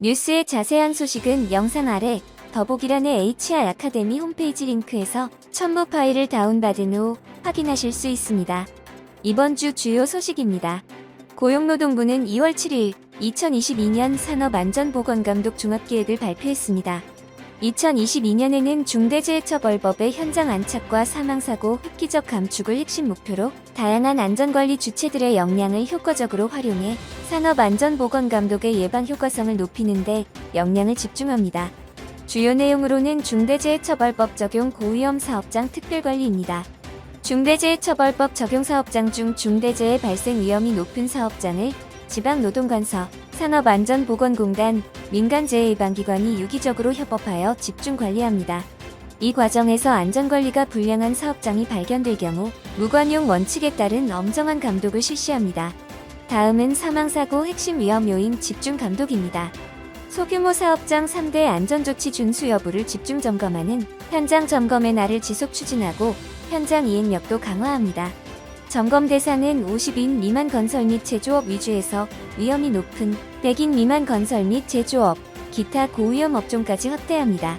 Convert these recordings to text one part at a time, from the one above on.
뉴스의 자세한 소식은 영상 아래 더보기란의 HR 아카데미 홈페이지 링크에서 첨부 파일을 다운받은 후 확인하실 수 있습니다. 이번 주 주요 소식입니다. 고용노동부는 2월 7일 2022년 산업안전보건감독 종합계획을 발표했습니다. 2022년에는 중대재해처벌법의 현장 안착과 사망사고 획기적 감축을 핵심 목표로 다양한 안전관리 주체들의 역량을 효과적으로 활용해 산업안전보건감독의 예방 효과성을 높이는 데 역량을 집중합니다. 주요 내용으로는 중대재해처벌법 적용 고위험 사업장 특별관리입니다. 중대재해처벌법 적용 사업장 중 중대재해 발생 위험이 높은 사업장을 지방노동관서, 산업안전보건공단, 민간재해예방기관이 유기적으로 협업하여 집중 관리합니다. 이 과정에서 안전관리가 불량한 사업장이 발견될 경우 무관용 원칙에 따른 엄정한 감독을 실시합니다. 다음은 사망사고 핵심 위험 요인 집중 감독입니다. 소규모 사업장 3대 안전조치 준수 여부를 집중 점검하는 현장 점검의 날을 지속 추진하고 현장 이행력도 강화합니다. 점검 대상은 50인 미만 건설 및 제조업 위주에서 위험이 높은 100인 미만 건설 및 제조업, 기타 고위험 업종까지 확대합니다.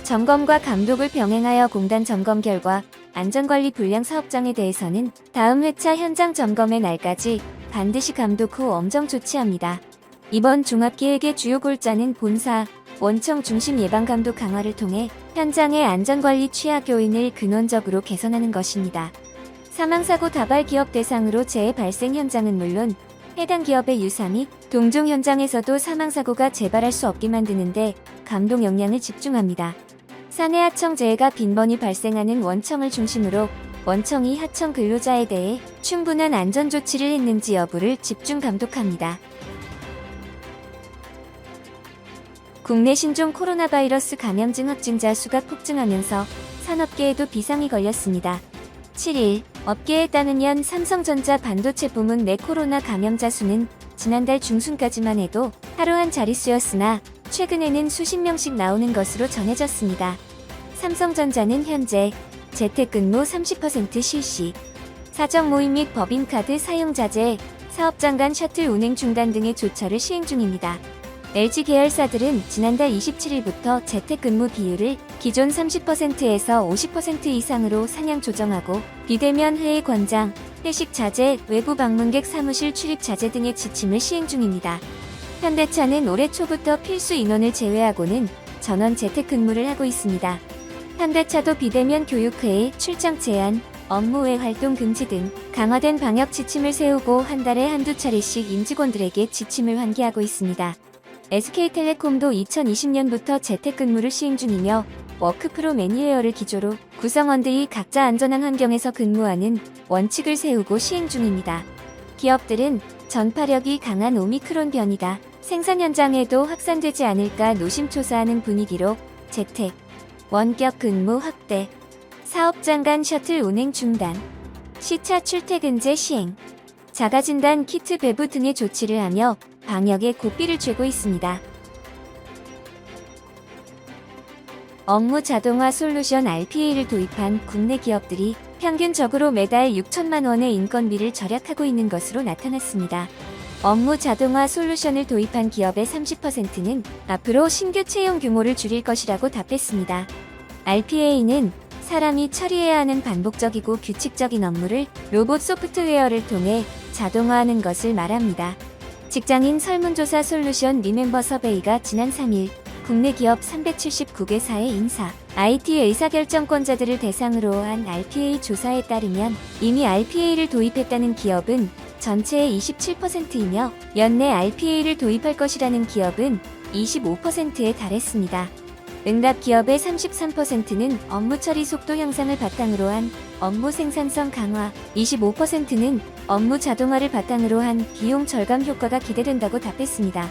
점검과 감독을 병행하여 공단 점검 결과 안전관리 불량 사업장에 대해서는 다음 회차 현장 점검의 날까지 반드시 감독 후 엄정 조치합니다. 이번 종합계획의 주요 골자는 본사, 원청 중심 예방감독 강화를 통해 현장의 안전관리 취약 요인을 근원적으로 개선하는 것입니다. 사망사고 다발 기업 대상으로 재해 발생 현장은 물론 해당 기업의 유사 및 동종 현장에서도 사망사고가 재발할 수 없게 만드는데 감독 역량을 집중합니다. 사내 하청 재해가 빈번히 발생하는 원청을 중심으로 원청이 하청 근로자에 대해 충분한 안전조치를 했는지 여부를 집중 감독합니다. 국내 신종 코로나 바이러스 감염증 확진자 수가 폭증하면서 산업계에도 비상이 걸렸습니다. 7일 업계에 따르면 삼성전자 반도체 부문 내 코로나 감염자 수는 지난달 중순까지만 해도 하루 한 자릿수였으나 최근에는 수십 명씩 나오는 것으로 전해졌습니다. 삼성전자는 현재 재택근무 30% 실시, 사적 모임 및 법인카드 사용 자제, 사업장 간 셔틀 운행 중단 등의 조처를 시행 중입니다. LG 계열사들은 지난달 27일부터 재택근무 비율을 기존 30%에서 50% 이상으로 상향 조정하고 비대면 회의 권장, 회식 자제, 외부 방문객 사무실 출입 자제 등의 지침을 시행 중입니다. 현대차는 올해 초부터 필수 인원을 제외하고는 전원 재택근무를 하고 있습니다. 현대차도 비대면 교육회의, 출장 제한, 업무외 활동 금지 등 강화된 방역 지침을 세우고 한 달에 한두 차례씩 임직원들에게 지침을 환기하고 있습니다. SK텔레콤도 2020년부터 재택근무를 시행 중이며 워크프로 매니웨어를 기조로 구성원들이 각자 안전한 환경에서 근무하는 원칙을 세우고 시행 중입니다. 기업들은 전파력이 강한 오미크론 변이가 생산 현장에도 확산되지 않을까 노심초사하는 분위기로 재택, 원격 근무 확대, 사업장 간 셔틀 운행 중단, 시차 출퇴근제 시행, 자가진단 키트 배부 등의 조치를 하며 방역에 고삐를 쥐고 있습니다. 업무 자동화 솔루션 RPA를 도입한 국내 기업들이 평균적으로 매달 6천만 원의 인건비를 절약하고 있는 것으로 나타났습니다. 업무 자동화 솔루션을 도입한 기업의 30%는 앞으로 신규 채용 규모를 줄일 것이라고 답했습니다. RPA는 사람이 처리해야 하는 반복적이고 규칙적인 업무를 로봇 소프트웨어를 통해 자동화하는 것을 말합니다. 직장인 설문조사 솔루션 리멤버 서베이가 지난 3일 국내 기업 379개사의 인사, IT 의사결정권자들을 대상으로 한 RPA 조사에 따르면 이미 RPA를 도입했다는 기업은 전체의 27%이며 연내 RPA를 도입할 것이라는 기업은 25%에 달했습니다. 응답 기업의 33%는 업무 처리 속도 향상을 바탕으로 한 업무 생산성 강화, 25%는 업무 자동화를 바탕으로 한 비용 절감 효과가 기대된다고 답했습니다.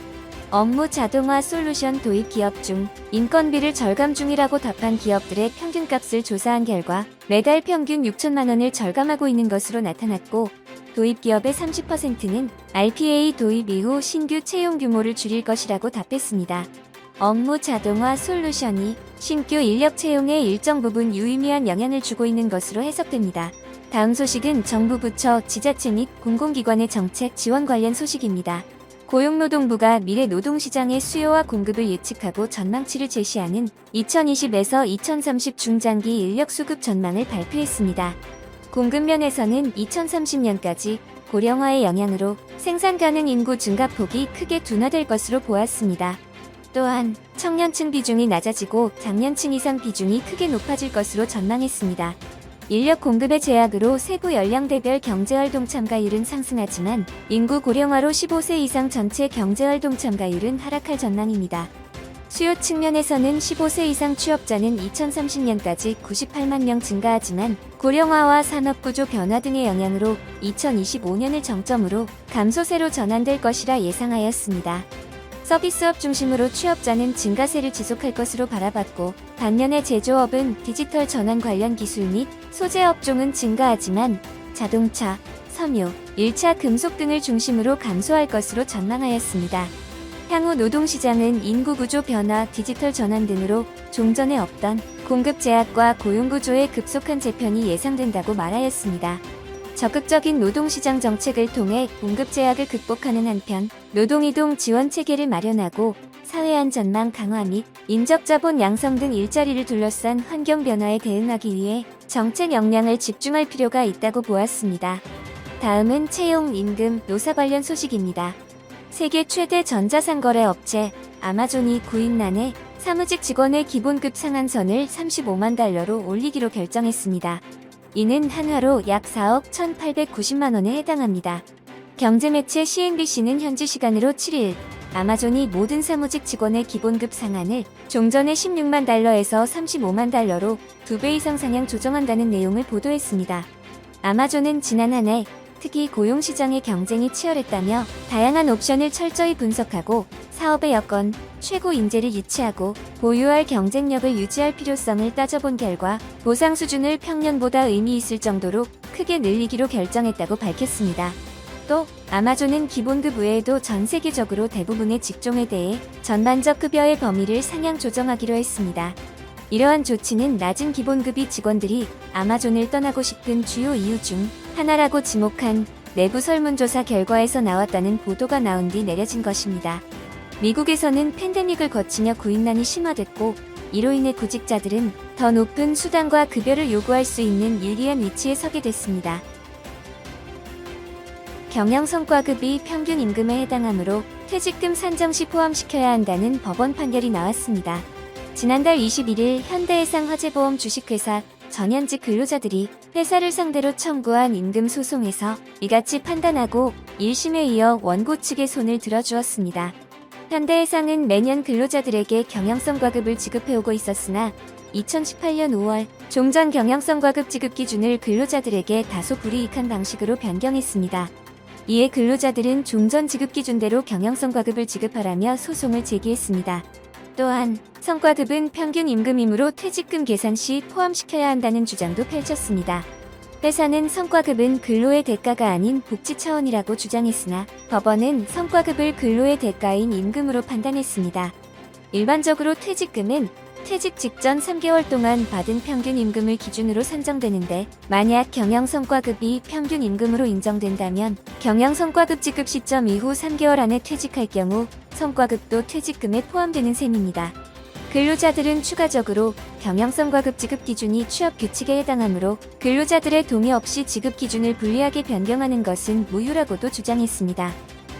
업무 자동화 솔루션 도입 기업 중 인건비를 절감 중이라고 답한 기업들의 평균값을 조사한 결과 매달 평균 6천만 원을 절감하고 있는 것으로 나타났고 도입 기업의 30%는 RPA 도입 이후 신규 채용 규모를 줄일 것이라고 답했습니다. 업무 자동화 솔루션이 신규 인력 채용에 일정 부분 유의미한 영향을 주고 있는 것으로 해석됩니다. 다음 소식은 정부 부처, 지자체 및 공공기관의 정책 지원 관련 소식입니다. 고용노동부가 미래 노동시장의 수요와 공급을 예측하고 전망치를 제시하는 2020에서 2030 중장기 인력 수급 전망을 발표했습니다. 공급면에서는 2030년까지 고령화의 영향으로 생산 가능 인구 증가폭이 크게 둔화될 것으로 보았습니다. 또한 청년층 비중이 낮아지고 장년층 이상 비중이 크게 높아질 것으로 전망했습니다. 인력 공급의 제약으로 세부 연령대별 경제활동 참가율은 상승하지만 인구 고령화로 15세 이상 전체 경제활동 참가율은 하락할 전망입니다. 수요 측면에서는 15세 이상 취업자는 2030년까지 98만 명 증가하지만 고령화와 산업구조 변화 등의 영향으로 2025년을 정점으로 감소세로 전환될 것이라 예상하였습니다. 서비스업 중심으로 취업자는 증가세를 지속할 것으로 바라봤고 반면에 제조업은 디지털 전환 관련 기술 및 소재 업종은 증가하지만 자동차, 섬유, 1차 금속 등을 중심으로 감소할 것으로 전망하였습니다. 향후 노동시장은 인구구조 변화, 디지털 전환 등으로 종전에 없던 공급 제약과 고용구조의 급속한 재편이 예상된다고 말하였습니다. 적극적인 노동시장 정책을 통해 공급 제약을 극복하는 한편 노동이동 지원 체계를 마련하고 사회안전망 강화 및 인적자본 양성 등 일자리를 둘러싼 환경 변화에 대응하기 위해 정책 역량을 집중할 필요가 있다고 보았습니다. 다음은 채용, 임금, 노사 관련 소식입니다. 세계 최대 전자상거래 업체 아마존이 구인난에 사무직 직원의 기본급 상한선을 35만 달러로 올리기로 결정했습니다. 이는 한화로 약 4억 1,890만 원에 해당합니다. 경제매체 CNBC는 현지 시간으로 7일 아마존이 모든 사무직 직원의 기본급 상한을 종전의 16만 달러에서 35만 달러로 2배 이상 상향 조정한다는 내용을 보도했습니다. 아마존은 지난 한 해 특히 고용시장의 경쟁이 치열했다며 다양한 옵션을 철저히 분석하고 사업의 여건, 최고 인재를 유치하고 보유할 경쟁력을 유지할 필요성을 따져본 결과 보상 수준을 평년보다 의미 있을 정도로 크게 늘리기로 결정했다고 밝혔습니다. 또 아마존은 기본급 외에도 전 세계적으로 대부분의 직종에 대해 전반적 급여의 범위를 상향 조정하기로 했습니다. 이러한 조치는 낮은 기본급이 직원들이 아마존을 떠나고 싶은 주요 이유 중 하나라고 지목한 내부 설문조사 결과에서 나왔다는 보도가 나온 뒤 내려진 것입니다. 미국에서는 팬데믹을 거치며 구인난이 심화됐고 이로 인해 구직자들은 더 높은 수당과 급여를 요구할 수 있는 유리한 위치에 서게 됐습니다. 경영성과급이 평균 임금에 해당하므로 퇴직금 산정 시 포함시켜야 한다는 법원 판결이 나왔습니다. 지난달 21일 현대해상 화재보험 주식회사 전현직 근로자들이 회사를 상대로 청구한 임금 소송에서 이같이 판단하고 1심에 이어 원고 측에 손을 들어주었습니다. 현대해상은 매년 근로자들에게 경영성과급을 지급해오고 있었으나 2018년 5월 종전 경영성과급 지급 기준을 근로자들에게 다소 불이익한 방식으로 변경했습니다. 이에 근로자들은 종전 지급 기준대로 경영성과급을 지급하라며 소송을 제기했습니다. 또한 성과급은 평균 임금이므로 퇴직금 계산 시 포함시켜야 한다는 주장도 펼쳤습니다. 회사는 성과급은 근로의 대가가 아닌 복지 차원이라고 주장했으나 법원은 성과급을 근로의 대가인 임금으로 판단했습니다. 일반적으로 퇴직금은 퇴직 직전 3개월 동안 받은 평균 임금을 기준으로 산정되는데 만약 경영성과급이 평균 임금으로 인정된다면 경영성과급 지급 시점 이후 3개월 안에 퇴직할 경우 성과급도 퇴직금에 포함되는 셈입니다. 근로자들은 추가적으로 경영성과급 지급 기준이 취업 규칙에 해당하므로 근로자들의 동의 없이 지급 기준을 불리하게 변경하는 것은 무효라고도 주장했습니다.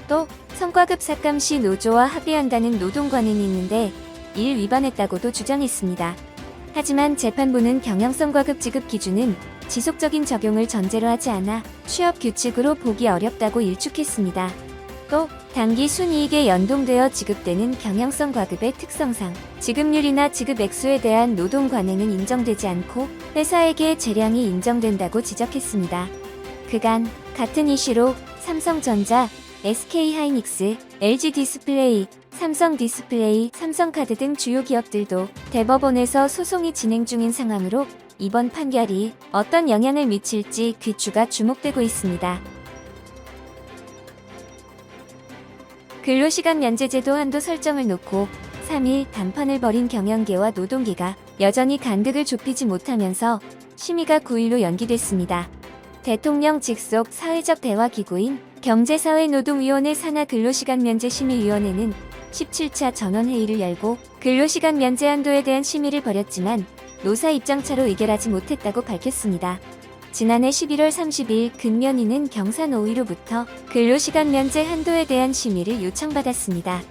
또 성과급 삭감 시 노조와 합의한다는 노동관행이 있는데 이를 위반했다고도 주장했습니다. 하지만 재판부는 경영성과급 지급 기준은 지속적인 적용을 전제로 하지 않아 취업 규칙으로 보기 어렵다고 일축했습니다. 또 단기 순이익에 연동되어 지급되는 경영성과급의 특성상 지급률이나 지급 액수에 대한 노동 관행은 인정되지 않고 회사에게 재량이 인정된다고 지적했습니다. 그간 같은 이슈로 삼성전자, SK하이닉스, LG디스플레이, 삼성디스플레이, 삼성카드 등 주요 기업들도 대법원에서 소송이 진행 중인 상황으로 이번 판결이 어떤 영향을 미칠지 귀추가 주목되고 있습니다. 근로시간 면제제도 한도 설정을 놓고 3일 단판을 벌인 경영계와 노동계가 여전히 간극을 좁히지 못하면서 심의가 9일로 연기됐습니다. 대통령 직속 사회적 대화기구인 경제사회노동위원회 산하 근로시간 면제 심의위원회는 17차 전원회의를 열고 근로시간 면제 한도에 대한 심의를 벌였지만 노사 입장차로 의결하지 못했다고 밝혔습니다. 지난해 11월 30일 근면위는 경사노위로부터 근로시간 면제 한도에 대한 심의를 요청받았습니다.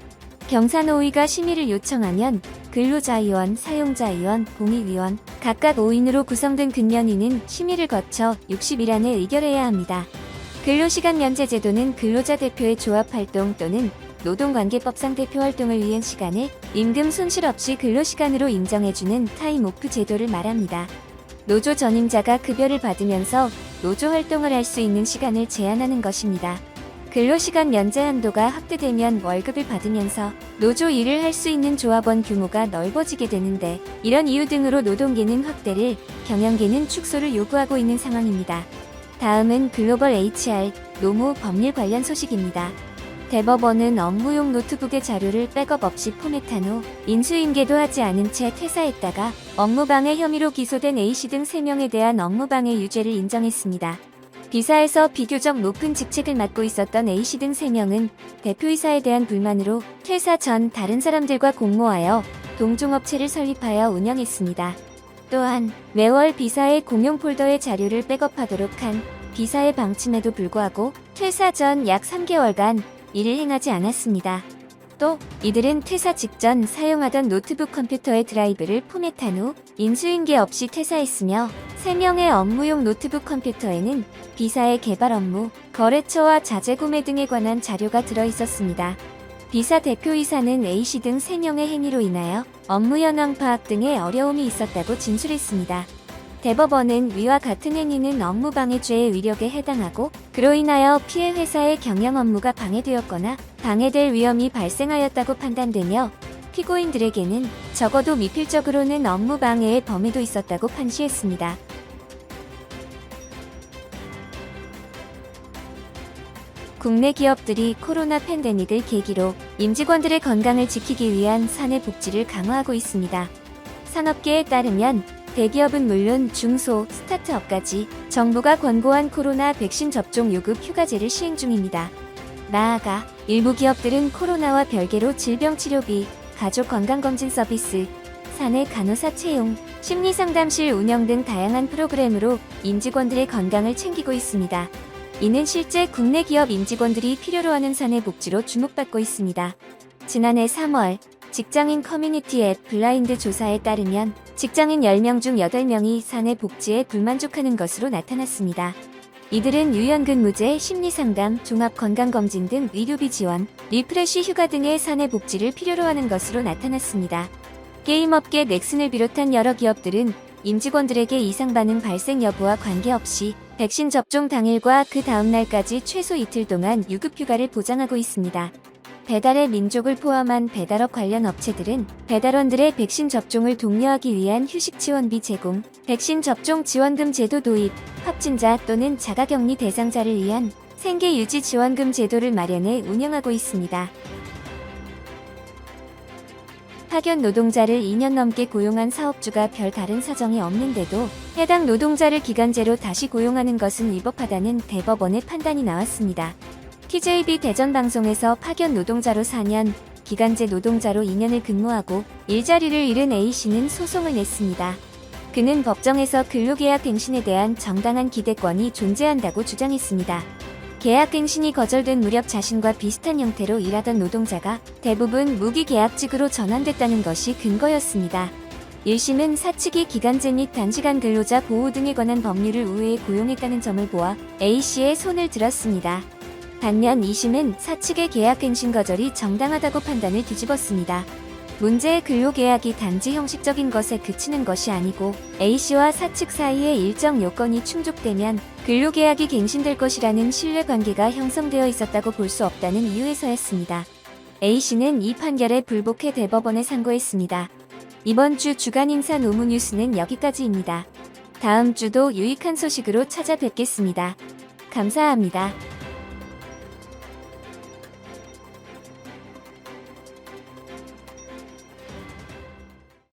경사노위가 심의를 요청하면 근로자위원, 사용자위원, 공익위원 각각 5인으로 구성된 근면위는 심의를 거쳐 60일 안에 의결해야 합니다. 근로시간 면제 제도는 근로자 대표의 조합활동 또는 노동관계법상 대표활동을 위한 시간을 임금 손실 없이 근로시간으로 인정해주는 타임오프 제도를 말합니다. 노조 전임자가 급여를 받으면서 노조 활동을 할 수 있는 시간을 제한하는 것입니다. 근로시간 면제 한도가 확대되면 월급을 받으면서 노조 일을 할 수 있는 조합원 규모가 넓어지게 되는데 이런 이유 등으로 노동계는 확대를, 경영계는 축소를 요구하고 있는 상황입니다. 다음은 글로벌 HR, 노무 법률 관련 소식입니다. 대법원은 업무용 노트북의 자료를 백업 없이 포맷한 후 인수인계도 하지 않은 채 퇴사했다가 업무방해 혐의로 기소된 A씨 등 3명에 대한 업무방해 유죄를 인정했습니다. 비사에서 비교적 높은 직책을 맡고 있었던 A씨 등 3명은 대표이사에 대한 불만으로 퇴사 전 다른 사람들과 공모하여 동종업체를 설립하여 운영했습니다. 또한 매월 비사의 공용 폴더의 자료를 백업하도록 한 비사의 방침에도 불구하고 퇴사 전 약 3개월간 이를 행하지 않았습니다. 또 이들은 퇴사 직전 사용하던 노트북 컴퓨터의 드라이브를 포맷한 후 인수인계 없이 퇴사했으며 3명의 업무용 노트북 컴퓨터에는 비사의 개발 업무, 거래처와 자재 구매 등에 관한 자료가 들어있었습니다. 비사 대표이사는 A씨 등 3명의 행위로 인하여 업무 현황 파악 등의 어려움이 있었다고 진술했습니다. 대법원은 위와 같은 행위는 업무방해죄의 위력에 해당하고 그로 인하여 피해 회사의 경영 업무가 방해되었거나 방해될 위험이 발생하였다고 판단되며 피고인들에게는 적어도 미필적으로는 업무방해의 범위도 있었다고 판시했습니다. 국내 기업들이 코로나 팬데믹을 계기로 임직원들의 건강을 지키기 위한 사내 복지를 강화하고 있습니다. 산업계에 따르면 대기업은 물론 중소, 스타트업까지 정부가 권고한 코로나 백신 접종 요급 휴가제를 시행 중입니다. 나아가 일부 기업들은 코로나와 별개로 질병치료비, 가족건강검진 서비스, 사내 간호사 채용, 심리상담실 운영 등 다양한 프로그램으로 임직원들의 건강을 챙기고 있습니다. 이는 실제 국내 기업 임직원들이 필요로 하는 사내 복지로 주목받고 있습니다. 지난해 3월 직장인 커뮤니티 앱 블라인드 조사에 따르면 직장인 10명 중 8명이 사내 복지에 불만족하는 것으로 나타났습니다. 이들은 유연근무제, 심리상담, 종합건강검진 등 의료비 지원, 리프레시 휴가 등의 사내 복지를 필요로 하는 것으로 나타났습니다. 게임업계 넥슨을 비롯한 여러 기업들은 임직원들에게 이상 반응 발생 여부와 관계없이 백신 접종 당일과 그 다음 날까지 최소 이틀 동안 유급휴가를 보장하고 있습니다. 배달의 민족을 포함한 배달업 관련 업체들은 배달원들의 백신 접종을 독려하기 위한 휴식 지원비 제공, 백신 접종 지원금 제도 도입, 확진자 또는 자가격리 대상자를 위한 생계 유지 지원금 제도를 마련해 운영하고 있습니다. 파견 노동자를 2년 넘게 고용한 사업주가 별 다른 사정이 없는데도 해당 노동자를 기간제로 다시 고용하는 것은 위법하다는 대법원의 판단이 나왔습니다. TJB 대전방송에서 파견 노동자로 4년, 기간제 노동자로 2년을 근무하고 일자리를 잃은 A씨는 소송을 냈습니다. 그는 법정에서 근로계약 갱신에 대한 정당한 기대권이 존재한다고 주장했습니다. 계약 갱신이 거절된 무렵 자신과 비슷한 형태로 일하던 노동자가 대부분 무기계약직으로 전환됐다는 것이 근거였습니다. 1심은 사측이 기간제 및 단시간 근로자 보호 등에 관한 법률을 우회해 고용했다는 점을 보아 A씨의 손을 들었습니다. 반면 2심은 사측의 계약갱신 거절이 정당하다고 판단을 뒤집었습니다. 문제의 근로계약이 단지 형식적인 것에 그치는 것이 아니고 A씨와 사측 사이에 일정 요건이 충족되면 근로계약이 갱신될 것이라는 신뢰관계가 형성되어 있었다고 볼 수 없다는 이유에서였습니다. A씨는 이 판결에 불복해 대법원에 상고했습니다. 이번 주 주간 인사 노무 뉴스는 여기까지입니다. 다음 주도 유익한 소식으로 찾아뵙겠습니다. 감사합니다.